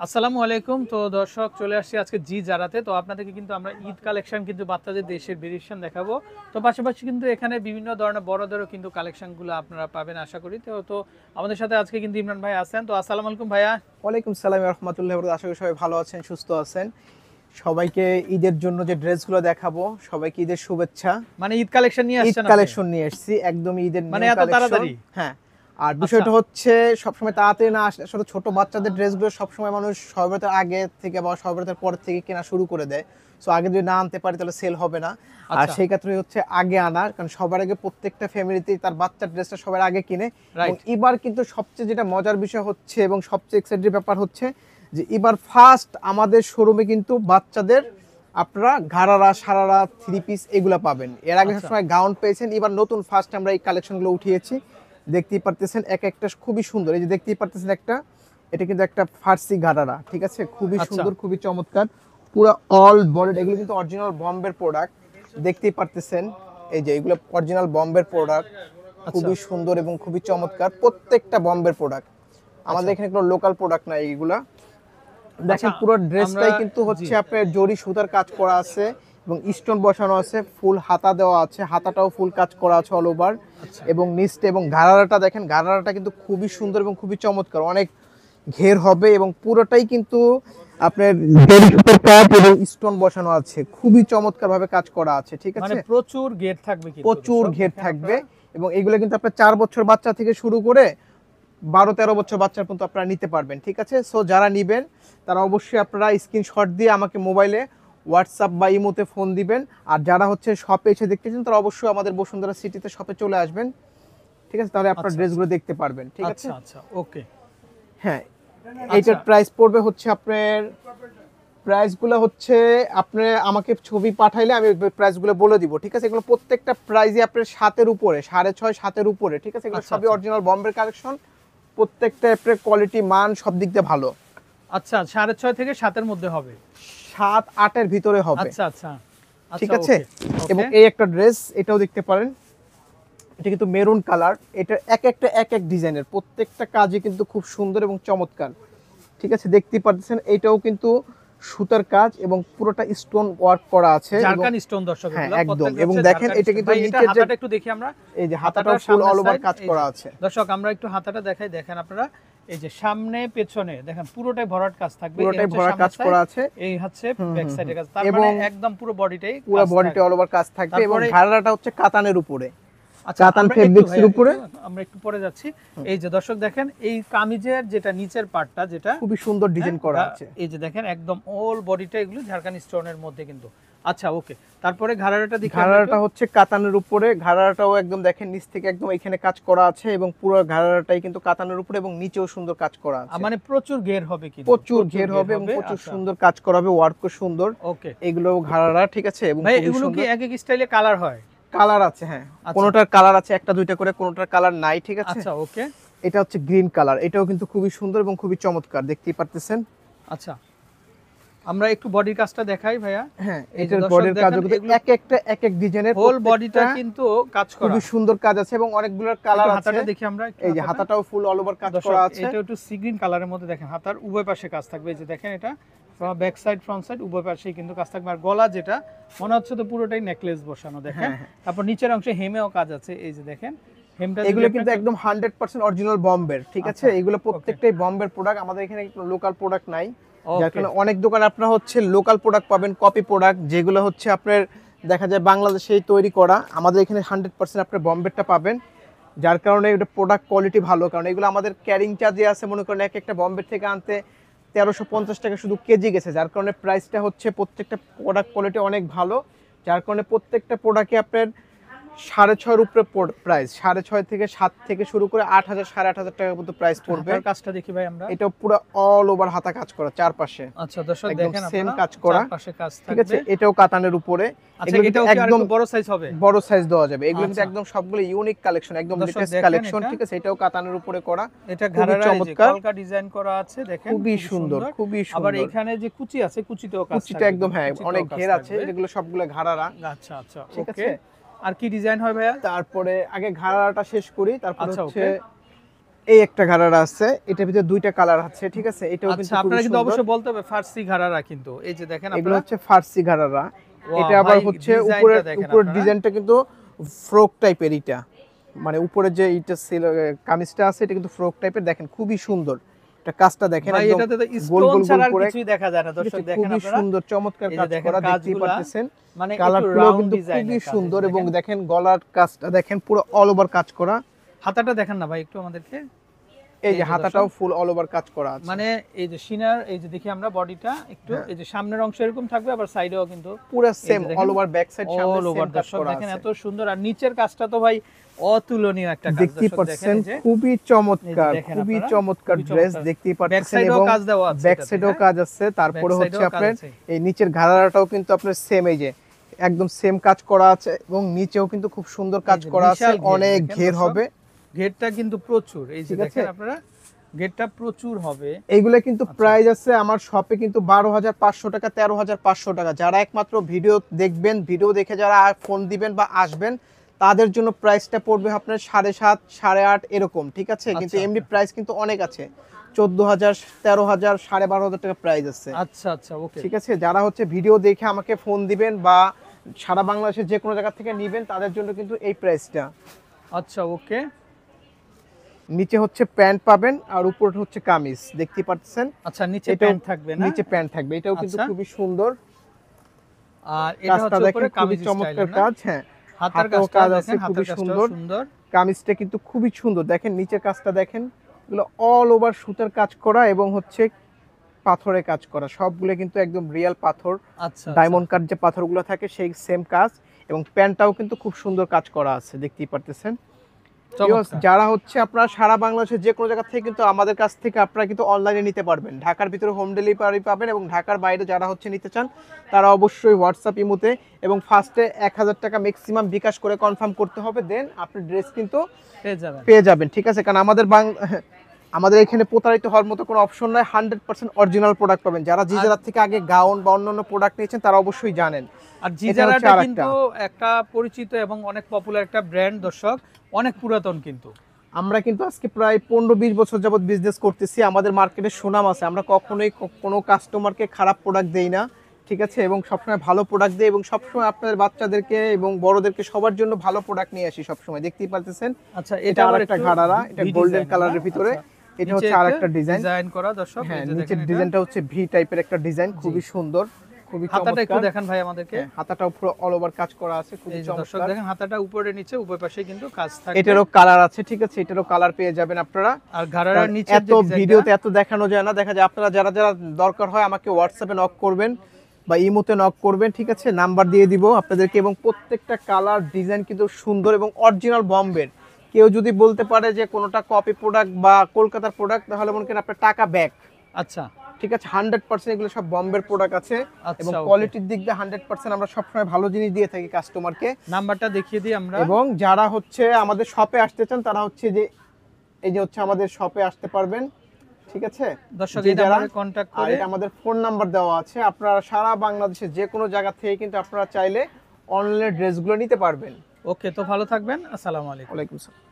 আসসালামু আলাইকুম। তো দর্শক চলে আসছি আজকে জি জারাতে। তো আপনাদেরকে কিন্তু আমরা ঈদ কালেকশন কিন্তু বাচ্চাদের দেশের ভেরিয়েশন দেখাবো। তো পাশাপাশি কিন্তু এখানে বিভিন্ন ধরনের বড়দেরও কিন্তু কালেকশনগুলো আপনারা পাবেন আশা করি। তো আমাদের সাথে আজকে কিন্তু ইমরান ভাই আছেন। তো আসসালামু আলাইকুম ভাইয়া। ওয়ালাইকুম সালাম রহমতুল্লাহ। আশা করি সবাই ভালো আছেন, সুস্থ আছেন। সবাইকে ঈদের জন্য যে ড্রেসগুলো দেখাবো, সবাইকে ঈদের শুভেচ্ছা। মানে ঈদ কালেকশন নিয়ে ঈদ আসছেন আপনি? কালেকশন নিয়ে এসেছি, একদম ঈদের মানে নিউ এত কালেকশন। তাড়াতাড়ি? হ্যাঁ, আর আচ্ছা, বিষয়টা হচ্ছে সবসময় তাড়াতাড়ি না আসলে আসলে ছোট বাচ্চাদের ড্রেসগুলো সবসময় মানুষ সবেতের আগে থেকে বা সবেতের পর থেকে কেনা শুরু করে দেয়। সো আগে যদি না আনতে পারি তাহলে সেল হবে না। আর আচ্ছা। সেই ক্ষেত্রে হচ্ছে আগে আনার, কারণ সবার আগে প্রত্যেকটা ফ্যামিলিতেই তার বাচ্চার ড্রেসটা সবার আগে কিনে। এবং রাইট। এবার কিন্তু সবচেয়ে যেটা মজার বিষয় হচ্ছে এবং সবচেয়ে এক্সাইটেড ব্যাপার হচ্ছে যে এবার ফার্স্ট আমাদের শোরুমে কিন্তু বাচ্চাদের আপনারা ঘাড়ারা, সারারা, থ্রি পিস এগুলো পাবেন। এর আগে আচ্ছা। সবসময় গাউন পেয়েছেন, এবার নতুন ফার্স্ট আমরা এই কালেকশনগুলো উঠিয়েছি। দেখতেই পারতেছেন এক একটা খুবই সুন্দর। এই যে দেখতেই পারতেছেন একটা, এটা কিন্তু একটা ফার্সি ঘাড়ারা, ঠিক আছে? খুবই আচ্ছা। সুন্দর, খুবই চমৎকার। পুরো অল বডিড, এগুলো কিন্তু অরিজিনাল বম্বের প্রোডাক্ট। দেখতেই পারতেছেন এই যে এগুলো অরিজিনাল বম্বের প্রোডাক্ট। আচ্ছা। খুবই সুন্দর এবং খুবই চমৎকার, প্রত্যেকটা বম্বের প্রোডাক্ট। আমাদের এখানে কোনো লোকাল প্রোডাক্ট নাই এইগুলা। দেখেন আচ্ছা, পুরো ড্রেসটাই আমরা কিন্তু জি। হচ্ছে আপনার জরি সুতার কাজ করা আছে এবং স্টোন বসানো আছে, ফুল হাতা দেওয়া আছে, হাতাটাও ফুল কাজ করা আছে অল ওভার। আচ্ছা। এবং নিচটা এবং ঘাড়ারাটা দেখেন, ঘাড়ারাটা কিন্তু খুবই সুন্দর এবং খুবই চমৎকার, অনেক ঘের হবে এবং পুরোটাই কিন্তু আপনার জরি সুতার কাজ এবং স্টোন বসানো আছে, খুবই চমৎকার ভাবে কাজ করা আছে, ঠিক মানে আছে? প্রচুর গেট থাকবে কিন্তু প্রচুর দর্শক, ঘের দেখেন থাকবে। আপনারা। এবং এগুলো কিন্তু আপনার 4 বছর বাচ্চা থেকে শুরু করে 12-13 বছর বাচ্চার পর্যন্ত আপনারা নিতে পারবেন, ঠিক আছে? সো যারা নিবেন তারা অবশ্যই আপনারা স্ক্রিনশট দিয়ে আমাকে মোবাইলে হোয়াটসঅ্যাপ বা ইমোতে ফোন দিবেন। আর যারা হচ্ছে শপে এসে দেখতেছেন তারা অবশ্যই আমাদের বসুন্ধরা সিটিতে শপে চলে আসবেন, ঠিক আছে? তাহলে আপনার আচ্ছা, ড্রেসগুলো দেখতে পারবেন, ঠিক আছে? আচ্ছা, আচ্ছা, ওকে। হ্যাঁ, আচ্ছা। এইটার প্রাইস পড়বে হচ্ছে আপনার, প্রাইসগুলো হচ্ছে আপনি আমাকে ছবি পাঠাইলে আমি প্রাইসগুলো বলে দিব, ঠিক আছে? এগুলো প্রত্যেকটা প্রাইসই আপনার 7-এর উপরে, 6.5, 7-এর উপরে, ঠিক আছে? এগুলো আচ্ছা, সবই আচ্ছা। অরিজিনাল বম্বের কালেকশন। প্রত্যেকটা আপনার কোয়ালিটি, মান সব দিক দিয়ে ভালো। আচ্ছা, 6.5 থেকে 7 এর মধ্যে হবে। 7-8-এর ভিতরে হবে, আচ্ছা, আচ্ছা। ঠিক আচ্ছা, আছে? ওকে, এবং ওকে। এই একটা ড্রেস, এটাও দেখতে পারেন। এটা কিন্তু মেরুন কালার। এটা এক একটা এক এক ডিজাইনের, প্রত্যেকটা কাজই কিন্তু খুব সুন্দর এবং চমৎকার, ঠিক আছে? দেখতেই পাচ্ছেন এটাও কিন্তু সুতার কাজ এবং পুরোটা স্টোন ওয়ার্ক করা আছে এবং ঝাড়খান স্টোন দর্শক, হ্যাঁ এগুলো একদম। প্রত্যেকটা এবং হচ্ছে দেখেন ঝাড়খান এটা স্টোন। কিন্তু ভাই এটা নিচের যে হাতাটা একটু দেখি আমরা। এই যে হাতাটাও হাতাটার ফুল সামনের অল ওভার সাইড কাজ এই করা যে। আছে। দর্শক আমরা একটু হাতাটা দেখাই, দেখেন আপনারা। এই যে সামনে পেছনে দেখেন পুরোটাই ভরাট কাজ থাকবে। এই পুরোটাই হচ্ছে ভরা সামনের কাজ সাইড, করা আছে, এই হচ্ছে ব্যাক সাইডের কাজ। তার এবং মানে একদম পুরো বডিটাই পুরো কাজ বডিতে থাকবে। অল ওভার কাজ থাকবে এবং তারপরে ঘাড়াটা হচ্ছে কাতানের উপরে, আচ্ছা, কাতান আমরা একটু ফেব্রিক্সের ভাইয়া উপরে। আমরা একটু পরে যাচ্ছি। এই যে দর্শক দেখেন এই কামিজের যেটা নিচের পার্টটা যেটা খুবই সুন্দর ডিজাইন করা আছে। এই যে দেখেন একদম অল বডিটা এগুলো ঝাড়খান স্টোনের মধ্যে কিন্তু। আচ্ছা, ওকে। তারপরে ঘাড়াটা দেখি আমরা ঘাড়াটা একটু। হচ্ছে কাতানের উপরে, ঘাড়াটাও একদম দেখেন নিচ থেকে একদম এখানে কাজ করা আছে এবং পুরো ঘাড়াটাই কিন্তু কাতানের উপরে এবং নিচেও সুন্দর কাজ করা আছে। মানে প্রচুর ঘের হবে কিন্তু, প্রচুর ঘের হবে এবং প্রচুর আচ্ছা, সুন্দর কাজ করা হবে, ওয়ার্কও সুন্দর। ওকে। এগুলো ঘাড়ারা, ঠিক আছে? এবং ভাই খুবই এগুলো কি সুন্দর এক এক স্টাইলে কালার হয়? কালার আছে, হ্যাঁ। আচ্ছা। কোনোটার কালার আছে একটা দুইটা করে, কোনোটার কালার নাই, ঠিক আছে? আচ্ছা, ওকে। এটা হচ্ছে গ্রিন কালার, এটাও কিন্তু খুবই সুন্দর এবং খুবই চমৎকার, দেখতেই পারতেছেন। আচ্ছা, আমরা একটু বডির কাজটা দেখাই ভাইয়া। হ্যাঁ, এই যে এটার দর্শক বডির কাজও দেখেন কিন্তু এগুলো এক একটা এক এক ডিজাইনের, হোল বডিটা কিন্তু কাজ করা। খুবই সুন্দর কাজ আছে এবং অনেকগুলো কালার একটু আছে। হাতাটা দেখি আমরা একটু এই যে হাতাটা। হাতাটাও ফুল অল ওভার কাজ দর্শক করা আছে। এটা একটু সি গ্রিন কালারের মধ্যে দেখেন, হাতার উভয় পাশে কাজ থাকবে। এই যে দেখেন এটা ব্যাক সাইড ফ্রন্ট সাইড উভয় পাশেই কিন্তু কাজ থাকবে। আর গলা যেটা মনে হচ্ছে তো পুরোটাই নেকলেস বসানো দেখেন। হ্যাঁ, হ্যাঁ। তারপর নিচের অংশে হেমেও কাজ আছে, এই যে দেখেন হেমটা যদি এগুলো কিন্তু আপনাকে- একদম 100% অরিজিনাল বম্বের, ঠিক আছে? আচ্ছা, এগুলো প্রত্যেকটাই বম্বের প্রোডাক্ট, আমাদের এখানে লোকাল প্রোডাক্ট নাই। যার ওকে। কারণে অনেক দোকানে আপনারা হচ্ছে লোকাল প্রোডাক্ট পাবেন, কপি প্রোডাক্ট, যেগুলো হচ্ছে আপনার দেখা যায় বাংলাদেশেই তৈরি করা। আমাদের এখানে 100% আপনার বম্বেরটা পাবেন, যার কারণে এটা প্রোডাক্ট কোয়ালিটি ভালো। কারণ এগুলো আমাদের ক্যারিং চার্জে আছে, মনে করেন এক একটা বম্বের থেকে আনতে 1350 টাকা শুধু কেজি গেছে, যার কারণে প্রাইসটা হচ্ছে প্রত্যেকটা প্রোডাক্ট কোয়ালিটি অনেক ভালো। যার কারণে প্রত্যেকটা প্রোডাক্টে আপনার 6.5 উপরে প্রাইস, 6.5 থেকে 7 থেকে শুরু করে 8,000 8,500 টাকা পর্যন্ত প্রাইস পড়বে। হাতার কাজটা দেখি ভাই আমরা। এটা পুরো অল ওভার হাতা কাজ করা, চারপাশে আচ্ছা দর্শক একদম দেখেন সেম আপনারা কাজ করা, চারপাশে কাজ ঠিক আছে? থাকবে। এটাও কাতানের উপরে। আচ্ছা, এগুলো এটাও কিন্তু কি একদম আরেকটু বড় সাইজ হবে? বড় সাইজ দেওয়া যাবে। এগুলো কিন্তু আচ্ছা। একদম সবগুলো ইউনিক কালেকশন, একদম দর্শক লেটেস্ট দেখেন কালেকশন, এটা। ঠিক আছে? এটাও কাতানের উপরে করা, এটা খুবই ঘাড়ারা এই যে চমৎকার, কলকা ডিজাইন করা আছে দেখেন, খুবই সুন্দর, খুবই আবার সুন্দর। এখানে যে কুচি আছে কুচিতেও কাজ কুচিটা থাকবে, একদম, হ্যাঁ, কুচিতেও অনেক কাজ ঘের আছে, থাকবে। এগুলো সবগুলো ঘাড়ারা, আচ্ছা, আচ্ছা, ঠিক ওকে। আছে? আর কি ডিজাইন হয় ভাইয়া? তারপরে আগে ঘাড়াটা শেষ করি, তারপরে আচ্ছা, হচ্ছে ওকে। এই একটা ঘাড়ারা আছে, এটার ভিতরে দুইটা কালার আছে, ঠিক আছে। এটাও কিন্তু আচ্ছা, আপনারা খুবই কিন্তু সুন্দর। অবশ্যই বলতে হবে ফার্সি ঘাড়ারা, কিন্তু এই যে দেখেন এগুলো আপনারা, হচ্ছে ফার্সি ঘাড়ারা। ওয়াও এটা আবার ভাই, হচ্ছে ডিজাইনটা দেখেন উপরের আপনারা। ডিজাইনটা কিন্তু ফ্রক টাইপের, এটা মানে উপরে যে এটা ছিল কামিজটা আছে, এটা কিন্তু ফ্রক টাইপের, দেখেন খুবই সুন্দর। এটা কাজটা দেখেন ভাই একদম এটাতে তো গোল স্টোন গোল ছাড়া গোল আর করে, কিছুই দেখা যায় না দর্শক, দেখেন খুবই আপনারা সুন্দর চমৎকার এই যে কাজ দেখেন করা, দেখতেই কাজগুলা, পারতেছেন। মানে একটু কালারগুলো রাউন্ড কিন্তু ডিজাইনের খুবই কাজ, সুন্দর, এই যে এবং দেখেন। দেখেন গলার কাজটা দেখেন পুরো অল ওভার কাজ করা। হাতাটা দেখেন না ভাই একটু আমাদেরকে, এই এই যে যে হাতাটাও দর্শক, ফুল অল ওভার কাজ করা আছে, মানে এই যে সিনার, এই যে দেখি আমরা বডিটা একটু, হ্যাঁ। এই যে সামনের অংশ এরকম থাকবে, আবার সাইডেও কিন্তু পুরো এই সেম যে দেখেন, অল ওভার ব্যাক সাইড সামনে অল সেম ওভার কাজ দর্শক করা দেখেন আছে। এত সুন্দর। আর নিচের কাজটা তো ভাই অতুলনীয় একটা কাজ দেখতেই দর্শক, দেখেন পাচ্ছেন এই যে খুবই চমৎকার, দেখেন খুবই আপনারা, চমৎকার খুবই ড্রেস, চমৎকার। দেখতেই ব্যাক পাচ্ছেন। সাইডেও এবং কাজ দেওয়া আছে, ব্যাক এটাতে, সাইডেও হ্যাঁ? কাজ আছে, তারপরে ব্যাক হচ্ছে সাইডেও কাজ আপনার আছে। এই নিচের ঘাড়াটাও কিন্তু আপনার সেম, এই যে একদম সেম কাজ করা আছে, এবং নিচেও কিন্তু খুব সুন্দর কাজ এই যে করা আছে, বিশাল ঘের, অনেক দেখেন ঘের দর্শক, হবে। ঘেরটা কিন্তু প্রচুর, এই যে ঠিক আছে। দেখেন আপনারা ঘেরটা প্রচুর হবে। এইগুলা কিন্তু আচ্ছা। প্রাইস আছে আমার শপে কিন্তু 12,500 টাকা, 13,500 টাকা। যারা একমাত্র ভিডিও দেখবেন, ভিডিও দেখে যারা ফোন দিবেন বা আসবেন, তাদের জন্য প্রাইসটা পড়বে আপনার 7,500, 8,500 এরকম, ঠিক আছে। কিন্তু আচ্ছা, এমনি আচ্ছা। প্রাইস কিন্তু অনেক আছে, 14,000, 13,000, 12,500 টাকা প্রাইস আছে, আচ্ছা আচ্ছা, ওকে। ঠিক আছে। যারা হচ্ছে ভিডিও দেখে আমাকে ফোন দিবেন বা সারা বাংলাদেশের যে কোনো জায়গা থেকে নেবেন, তাদের জন্য কিন্তু এই প্রাইসটা। আচ্ছা, ওকে। নিচে হচ্ছে প্যান্ট পাবেন, আর উপরে হচ্ছে কামিজ, দেখতে পাচ্ছেন। আচ্ছা, নিচে এটাও প্যান্ট থাকবে না? নিচে প্যান্ট থাকবে, এটাও কিন্তু আচ্ছা। খুবই সুন্দর। আর এটা কাজটা হচ্ছে উপরে দেখেন খুবই কামিজ চমৎকার স্টাইলের না? কাজ, হ্যাঁ। হাতার হাতেও কাজটা কাজ দেখেন, আছে খুবই হাতের কাজটাও সুন্দর। সুন্দর। কামিজটা কিন্তু খুবই সুন্দর, দেখেন নিচের কাজটা দেখেন, এগুলো অল ওভার সুতার কাজ করা, এবং হচ্ছে পাথরের কাজ করা, সবগুলো কিন্তু একদম রিয়েল পাথর, আচ্ছা, ডায়মন্ড কাট যে পাথরগুলো থাকে সেই সেম কাজ। এবং প্যান্টটাও কিন্তু খুব সুন্দর কাজ করা আছে, দেখতেই পারতেছেন। চমৎকার। যারা হচ্ছে আপনারা সারা বাংলাদেশের যে কোনো জায়গা থেকে কিন্তু আমাদের কাছ থেকে আপনারা কিন্তু অনলাইনে নিতে পারবেন। ঢাকার ভিতরে হোম ডেলিভারি পাবেন, এবং ঢাকার বাইরে যারা হচ্ছে নিতে চান, তারা অবশ্যই হোয়াটসঅ্যাপ ইমোতে এবং ফার্স্টে 1,000 টাকা ম্যাক্সিমাম বিকাশ করে কনফার্ম করতে হবে, দেন আপনি ড্রেস কিন্তু পেয়ে যাবেন। পেয়ে যাবেন, ঠিক আছে। কারণ আমাদের এখানে প্রতারিত হওয়ার মতো কোনো অপশন নয়, 100% অরিজিনাল প্রোডাক্ট পাবেন। যারা জিজারার থেকে আগে গাউন বা অন্যান্য প্রোডাক্ট নিয়েছেন, তারা অবশ্যই জানেন। আর এটা জিজারাটা হচ্ছে আরেকটা। কিন্তু একটা পরিচিত এবং অনেক পপুলার একটা ব্র্যান্ড দর্শক, অনেক পুরাতন কিন্তু। আমরা কিন্তু আজকে প্রায় 15-20 বছর যাবত বিজনেস করতেছি, আমাদের মার্কেটে সুনাম আছে। আমরা কখনোই কোনো কাস্টমারকে খারাপ প্রোডাক্ট দেই না, ঠিক আছে। এবং সবসময় ভালো প্রোডাক্ট দেই, এবং সবসময় আপনাদের বাচ্চাদেরকে এবং বড়দেরকে সবার জন্য ভালো প্রোডাক্ট নিয়ে আসি সবসময়, দেখতেই পারতেছেন। আচ্ছা, এটা আবার আরেকটা একটু ঘাড়ারা, এটা ভি গোল্ডেন ডিজাইন, কালারের না? ভিতরে। আচ্ছা। এটা নিচে হচ্ছে আরেকটা ডিজাইন, ডিজাইন করা দর্শক, হ্যাঁ। এই যে নিচের দেখেন এটা। ডিজাইনটা হচ্ছে ভি টাইপের একটা ডিজাইন, খুবই সুন্দর, খুবই হাতাটা একটু চমৎকার। দেখান ভাই আমাদেরকে। হ্যাঁ, হাতাটাও পুরো অল ওভার কাজ করা আছে, খুবই এই যে দর্শক চমৎকার। দেখেন, হাতাটা উপরে নিচে উভয় পাশে কিন্তু কাজ থাকবে। এটারও কালার আছে, ঠিক আছে। এটারও কালার পেয়ে যাবেন আপনারা। আর ঘাড়ার কারণ নিচে এত ভিডিওতে এত দেখানো যায় না, দেখা যায়। আপনারা যারা যারা দরকার হয় আমাকে হোয়াটসঅ্যাপে নক করবেন বা ইমোতে নক করবেন, ঠিক আছে। নাম্বার দিয়ে দিব আপনাদেরকে, এবং প্রত্যেকটা কালার ডিজাইন কিন্তু সুন্দর এবং অরিজিনাল বম্বের। কেউ যদি বলতে পারে যে কোনোটা কপি প্রোডাক্ট বা কলকাতার প্রোডাক্ট, তাহলে মনে করেন আপনার টাকা ব্যাক, আচ্ছা, ঠিক আছে। 100% এগুলো সব বম্বের প্রোডাক্ট আছে, আচ্ছা, এবং okay। কোয়ালিটির দিক দিয়ে 100% আমরা সবসময় ভালো জিনিস দিয়ে থাকি কাস্টমারকে। নাম্বারটা দেখিয়ে দিই আমরা। এবং যারা হচ্ছে আমাদের শপে আসতে চান, তারা হচ্ছে যে এই যে হচ্ছে আমাদের শপে আসতে পারবেন, ঠিক আছে। দর্শক যে এই যারা, নাম্বারে কন্টাক্ট আর করে, এটা আমাদের ফোন নাম্বার দেওয়া আছে। আপনারা সারা বাংলাদেশের যে কোনো জায়গা থেকে কিন্তু আপনারা চাইলে অনলাইনে ড্রেসগুলো নিতে পারবেন। ওকে, তো ভালো থাকবেন। আসসালামু আলাইকুম। ওয়ালাইকুম আসসালাম।